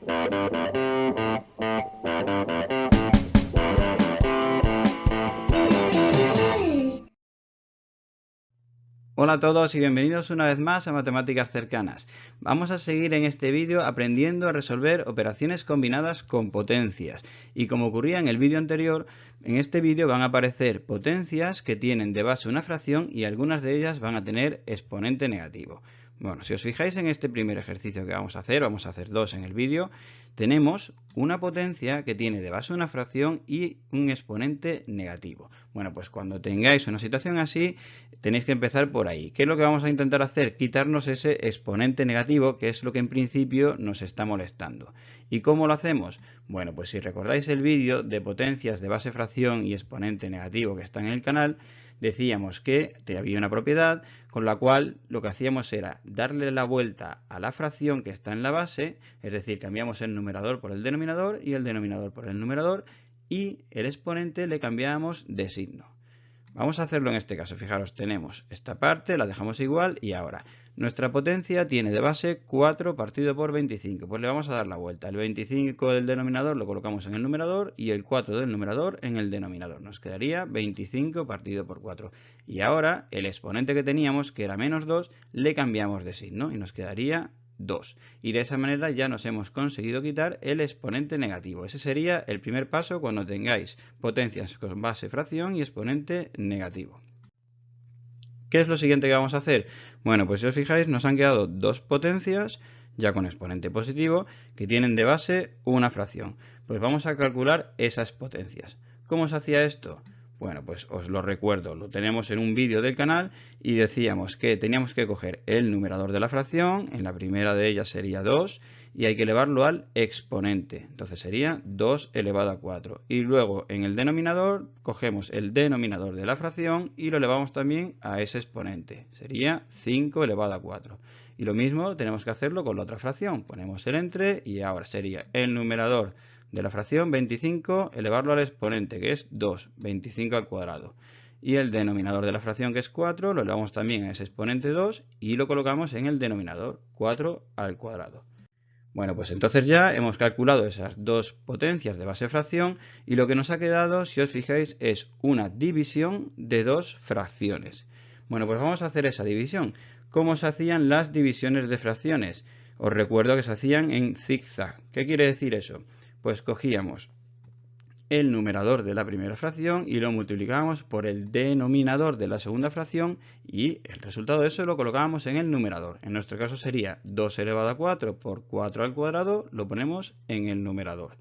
Hola a todos y bienvenidos una vez más a Matemáticas Cercanas. Vamos a seguir en este vídeo aprendiendo a resolver operaciones combinadas con potencias. Y como ocurría en el vídeo anterior, en este vídeo van a aparecer potencias que tienen de base una fracción y algunas de ellas van a tener exponente negativo. Bueno, si os fijáis en este primer ejercicio que vamos a hacer dos en el vídeo, tenemos una potencia que tiene de base una fracción y un exponente negativo. Bueno, pues cuando tengáis una situación así, tenéis que empezar por ahí. ¿Qué es lo que vamos a intentar hacer? Quitarnos ese exponente negativo, que es lo que en principio nos está molestando. ¿Y cómo lo hacemos? Bueno, pues si recordáis el vídeo de potencias de base fracción y exponente negativo que está en el canal, decíamos que había una propiedad con la cual lo que hacíamos era darle la vuelta a la fracción que está en la base, es decir, cambiamos el numerador por el denominador y el denominador por el numerador, y el exponente le cambiamos de signo. Vamos a hacerlo en este caso. Fijaros, tenemos esta parte, la dejamos igual y ahora nuestra potencia tiene de base 4 partido por 25. Pues le vamos a dar la vuelta. El 25 del denominador lo colocamos en el numerador y el 4 del numerador en el denominador. Nos quedaría 25 partido por 4. Y ahora el exponente que teníamos, que era menos 2, le cambiamos de signo y nos quedaría 2. Y de esa manera ya nos hemos conseguido quitar el exponente negativo. Ese sería el primer paso cuando tengáis potencias con base fracción y exponente negativo. ¿Qué es lo siguiente que vamos a hacer? Bueno, pues si os fijáis nos han quedado dos potencias ya con exponente positivo que tienen de base una fracción. Pues vamos a calcular esas potencias. ¿Cómo se hacía esto? Bueno, pues os lo recuerdo, lo tenemos en un vídeo del canal y decíamos que teníamos que coger el numerador de la fracción, en la primera de ellas sería 2, y hay que elevarlo al exponente, entonces sería 2 elevado a 4. Y luego en el denominador cogemos el denominador de la fracción y lo elevamos también a ese exponente, sería 5 elevado a 4. Y lo mismo tenemos que hacerlo con la otra fracción, ponemos el entre y ahora sería el numerador de la fracción 25 elevarlo al exponente, que es 2, 25 al cuadrado. Y el denominador de la fracción, que es 4, lo elevamos también a ese exponente 2 y lo colocamos en el denominador, 4 al cuadrado. Bueno, pues entonces ya hemos calculado esas dos potencias de base fracción y lo que nos ha quedado, si os fijáis, es una división de dos fracciones. Bueno, pues vamos a hacer esa división. ¿Cómo se hacían las divisiones de fracciones? Os recuerdo que se hacían en zigzag. ¿Qué quiere decir eso? Pues cogíamos el numerador de la primera fracción y lo multiplicábamos por el denominador de la segunda fracción y el resultado de eso lo colocábamos en el numerador. En nuestro caso sería 2 elevado a 4 por 4 al cuadrado, lo ponemos en el numerador.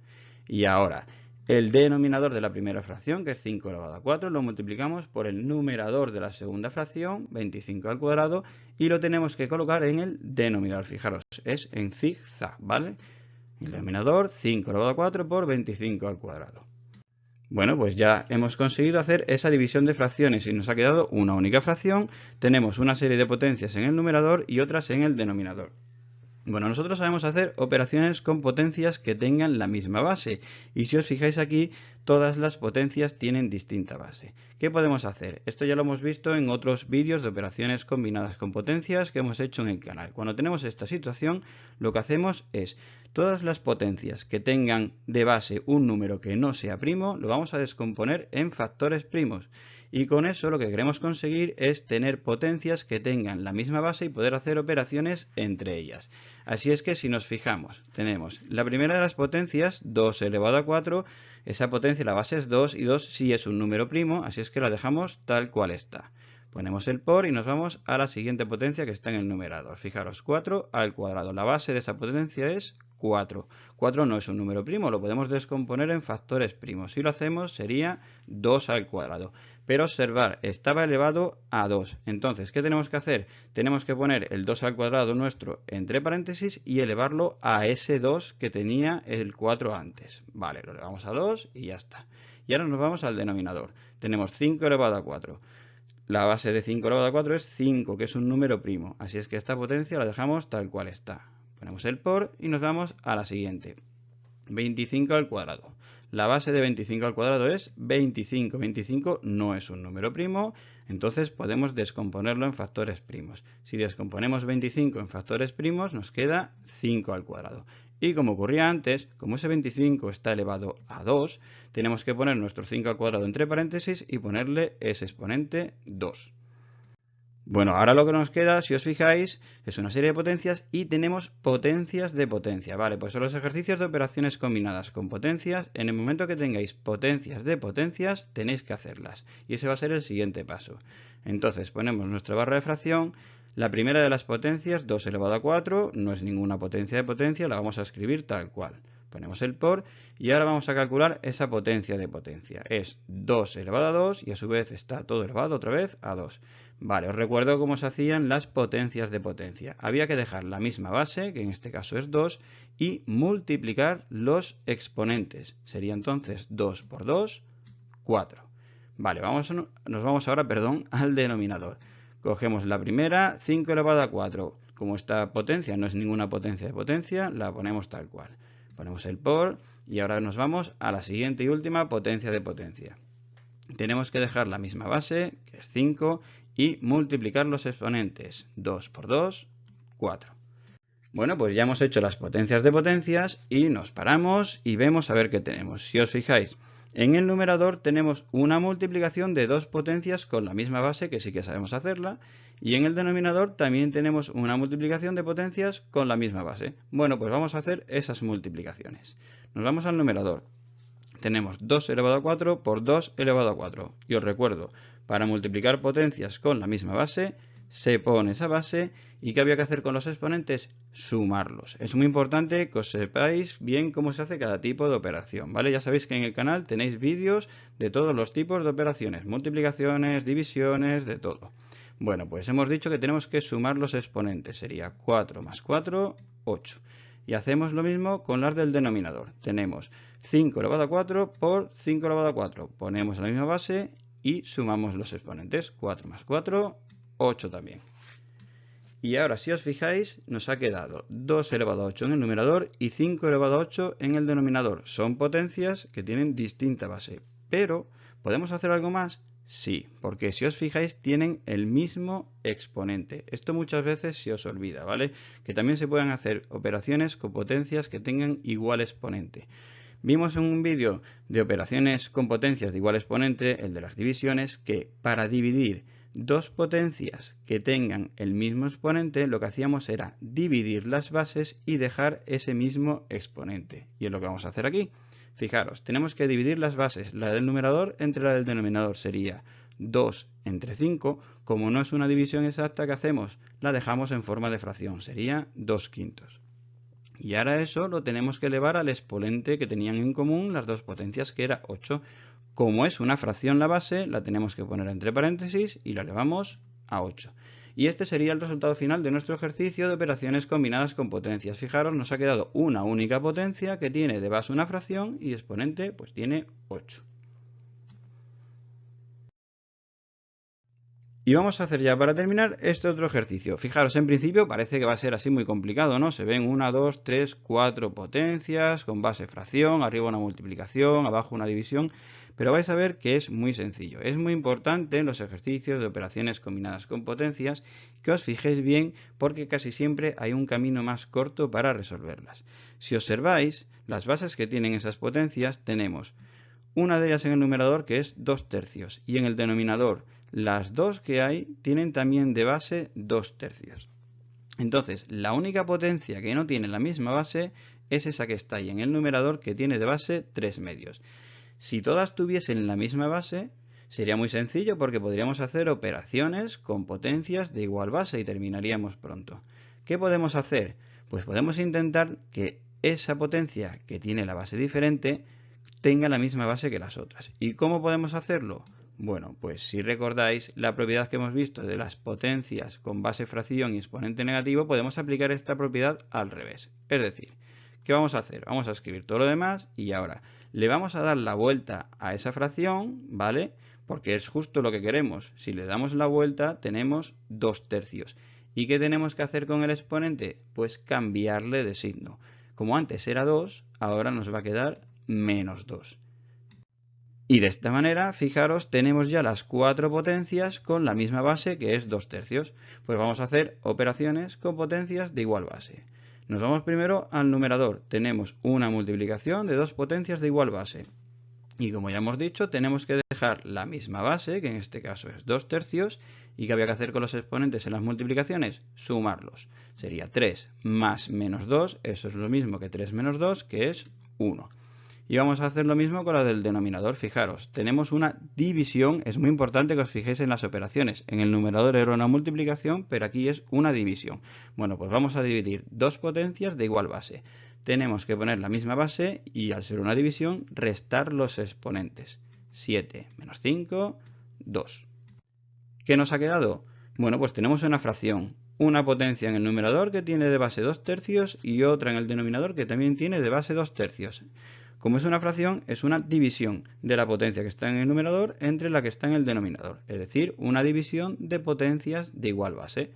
Y ahora el denominador de la primera fracción, que es 5 elevado a 4, lo multiplicamos por el numerador de la segunda fracción, 25 al cuadrado, y lo tenemos que colocar en el denominador. Fijaros, es en zigzag, ¿vale? El denominador 5 elevado a 4 por 25 al cuadrado. Bueno, pues ya hemos conseguido hacer esa división de fracciones y nos ha quedado una única fracción. Tenemos una serie de potencias en el numerador y otras en el denominador. Bueno, nosotros sabemos hacer operaciones con potencias que tengan la misma base. Y si os fijáis aquí, todas las potencias tienen distinta base. ¿Qué podemos hacer? Esto ya lo hemos visto en otros vídeos de operaciones combinadas con potencias que hemos hecho en el canal. Cuando tenemos esta situación, lo que hacemos es todas las potencias que tengan de base un número que no sea primo, lo vamos a descomponer en factores primos. Y con eso lo que queremos conseguir es tener potencias que tengan la misma base y poder hacer operaciones entre ellas. Así es que si nos fijamos, tenemos la primera de las potencias, 2 elevado a 4, esa potencia, la base es 2 y 2 sí es un número primo, así es que la dejamos tal cual está. Ponemos el por y nos vamos a la siguiente potencia que está en el numerador. Fijaros, 4 al cuadrado. La base de esa potencia es 4. 4 no es un número primo, lo podemos descomponer en factores primos. Si lo hacemos sería 2 al cuadrado. Pero observar, estaba elevado a 2. Entonces, ¿qué tenemos que hacer? Tenemos que poner el 2 al cuadrado nuestro entre paréntesis y elevarlo a ese 2 que tenía el 4 antes. Vale, lo elevamos a 2 y ya está. Y ahora nos vamos al denominador. Tenemos 5 elevado a 4. La base de 5 elevado a 4 es 5, que es un número primo. Así es que esta potencia la dejamos tal cual está. Ponemos el por y nos vamos a la siguiente. 25 al cuadrado. La base de 25 al cuadrado es 25. 25 no es un número primo, Entonces podemos descomponerlo en factores primos. Si descomponemos 25 en factores primos, nos queda 5 al cuadrado. Y como ocurría antes, como ese 25 está elevado a 2, tenemos que poner nuestro 5 al cuadrado entre paréntesis y ponerle ese exponente 2. Bueno, ahora lo que nos queda, si os fijáis, es una serie de potencias y tenemos potencias de potencia. Vale, pues son los ejercicios de operaciones combinadas con potencias. En el momento que tengáis potencias de potencias, tenéis que hacerlas. Y ese va a ser el siguiente paso. Entonces, ponemos nuestra barra de fracción. La primera de las potencias, 2 elevado a 4, no es ninguna potencia de potencia, la vamos a escribir tal cual. Ponemos el por y ahora vamos a calcular esa potencia de potencia. Es 2 elevado a 2 y a su vez está todo elevado otra vez a 2. Vale, os recuerdo cómo se hacían las potencias de potencia. Había que dejar la misma base, que en este caso es 2, y multiplicar los exponentes. Sería entonces 2 por 2, 4. Vale, nos vamos ahora, al denominador. Cogemos la primera, 5 elevado a 4. Como esta potencia no es ninguna potencia de potencia, la ponemos tal cual. Ponemos el por y ahora nos vamos a la siguiente y última potencia de potencia. Tenemos que dejar la misma base, que es 5, y multiplicar los exponentes. 2 por 2, 4. Bueno, pues ya hemos hecho las potencias de potencias y nos paramos y vemos a ver qué tenemos. Si os fijáis, en el numerador tenemos una multiplicación de dos potencias con la misma base, que sí que sabemos hacerla, y en el denominador también tenemos una multiplicación de potencias con la misma base. Bueno, pues vamos a hacer esas multiplicaciones. Nos vamos al numerador. Tenemos 2 elevado a 4 por 2 elevado a 4. Y os recuerdo, para multiplicar potencias con la misma base, se pone esa base. ¿Y qué había que hacer con los exponentes? Sumarlos. Es muy importante que os sepáis bien cómo se hace cada tipo de operación, ¿vale? Ya sabéis que en el canal tenéis vídeos de todos los tipos de operaciones, multiplicaciones, divisiones, de todo. Bueno, pues hemos dicho que tenemos que sumar los exponentes. Sería 4 más 4, 8. Y hacemos lo mismo con las del denominador. Tenemos 5 elevado a 4 por 5 elevado a 4. Ponemos la misma base y sumamos los exponentes. 4 más 4, 8 también. Y ahora, si os fijáis, nos ha quedado 2 elevado a 8 en el numerador y 5 elevado a 8 en el denominador. Son potencias que tienen distinta base. Pero, ¿podemos hacer algo más? Sí, porque si os fijáis tienen el mismo exponente. Esto muchas veces se os olvida, ¿vale? Que también se pueden hacer operaciones con potencias que tengan igual exponente. Vimos en un vídeo de operaciones con potencias de igual exponente, el de las divisiones, que para dividir dos potencias que tengan el mismo exponente, lo que hacíamos era dividir las bases y dejar ese mismo exponente. Y es lo que vamos a hacer aquí. Fijaros, tenemos que dividir las bases, la del numerador entre la del denominador sería 2 entre 5, como no es una división exacta, ¿qué hacemos? La dejamos en forma de fracción, sería 2 quintos. Y ahora eso lo tenemos que elevar al exponente que tenían en común las dos potencias, que era 8. Como es una fracción la base, la tenemos que poner entre paréntesis y la elevamos a 8. Y este sería el resultado final de nuestro ejercicio de operaciones combinadas con potencias. Fijaros, nos ha quedado una única potencia que tiene de base una fracción y exponente pues tiene 8. Y vamos a hacer ya para terminar este otro ejercicio. Fijaros, en principio parece que va a ser así muy complicado, ¿no? Se ven 1, 2, 3, 4 potencias con base fracción, arriba una multiplicación, abajo una división, pero vais a ver que es muy sencillo. Es muy importante en los ejercicios de operaciones combinadas con potencias que os fijéis bien porque casi siempre hay un camino más corto para resolverlas. Si observáis, las bases que tienen esas potencias tenemos una de ellas en el numerador que es 2 tercios y en el denominador las dos que hay tienen también de base 2 tercios. Entonces, la única potencia que no tiene la misma base es esa que está ahí en el numerador que tiene de base 3 medios. Si todas tuviesen la misma base, sería muy sencillo porque podríamos hacer operaciones con potencias de igual base y terminaríamos pronto. ¿Qué podemos hacer? Pues podemos intentar que esa potencia que tiene la base diferente tenga la misma base que las otras. ¿Y cómo podemos hacerlo? Bueno, pues si recordáis la propiedad que hemos visto de las potencias con base fracción y exponente negativo, podemos aplicar esta propiedad al revés. Es decir, ¿qué vamos a hacer? Vamos a escribir todo lo demás y ahora le vamos a dar la vuelta a esa fracción, ¿vale? Porque es justo lo que queremos. Si le damos la vuelta tenemos 2 tercios. ¿Y qué tenemos que hacer con el exponente? Pues cambiarle de signo. Como antes era 2, ahora nos va a quedar menos 2. Y de esta manera, fijaros, tenemos ya las 4 potencias con la misma base que es 2/3. Pues vamos a hacer operaciones con potencias de igual base. Nos vamos primero al numerador. Tenemos una multiplicación de 2 potencias de igual base. Y como ya hemos dicho, tenemos que dejar la misma base, que en este caso es 2/3, y que había que hacer con los exponentes en las multiplicaciones, sumarlos. Sería 3 más menos 2, eso es lo mismo que 3 menos 2, que es 1. Y vamos a hacer lo mismo con la del denominador. Fijaros, tenemos una división, es muy importante que os fijéis en las operaciones. En el numerador era una multiplicación, pero aquí es una división. Bueno, pues vamos a dividir dos potencias de igual base. Tenemos que poner la misma base y al ser una división, restar los exponentes. 7 menos 5, 2. ¿Qué nos ha quedado? Bueno, pues tenemos una fracción. Una potencia en el numerador que tiene de base 2/3 y otra en el denominador que también tiene de base 2/3. Como es una fracción, es una división de la potencia que está en el numerador entre la que está en el denominador. Es decir, una división de potencias de igual base.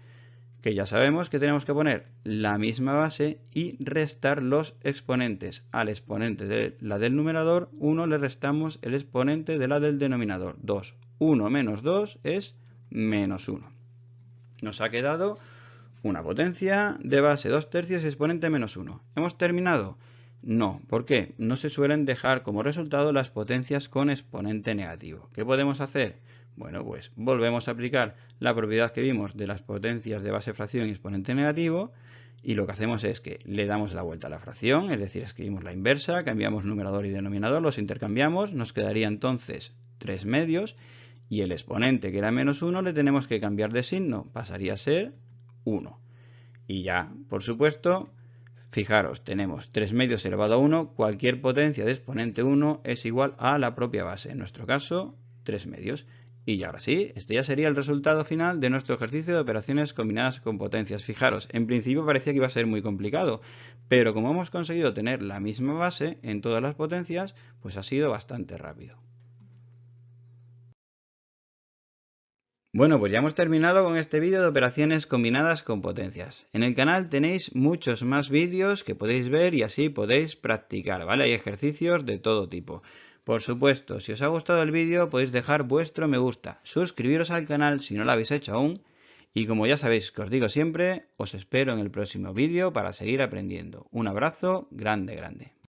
Que ya sabemos que tenemos que poner la misma base y restar los exponentes. Al exponente de la del numerador, 1 le restamos el exponente de la del denominador. 2. 1 menos 2 es menos 1. Nos ha quedado una potencia de base 2/3 y exponente menos 1. ¿Hemos terminado? No. ¿Por qué? No se suelen dejar como resultado las potencias con exponente negativo. ¿Qué podemos hacer? Bueno, pues volvemos a aplicar la propiedad que vimos de las potencias de base fracción y exponente negativo y lo que hacemos es que le damos la vuelta a la fracción, es decir, escribimos la inversa, cambiamos numerador y denominador, los intercambiamos, nos quedaría entonces 3 medios y el exponente que era menos 1 le tenemos que cambiar de signo, pasaría a ser 1. Y ya, por supuesto, fijaros, tenemos 3 medios elevado a 1, cualquier potencia de exponente 1 es igual a la propia base, en nuestro caso 3 medios. Y ahora sí, este ya sería el resultado final de nuestro ejercicio de operaciones combinadas con potencias. Fijaros, en principio parecía que iba a ser muy complicado, pero como hemos conseguido tener la misma base en todas las potencias, pues ha sido bastante rápido. Bueno, pues ya hemos terminado con este vídeo de operaciones combinadas con potencias. En el canal tenéis muchos más vídeos que podéis ver y así podéis practicar, ¿vale? Hay ejercicios de todo tipo. Por supuesto, si os ha gustado el vídeo podéis dejar vuestro me gusta, suscribiros al canal si no lo habéis hecho aún y como ya sabéis que os digo siempre, os espero en el próximo vídeo para seguir aprendiendo. Un abrazo grande, grande.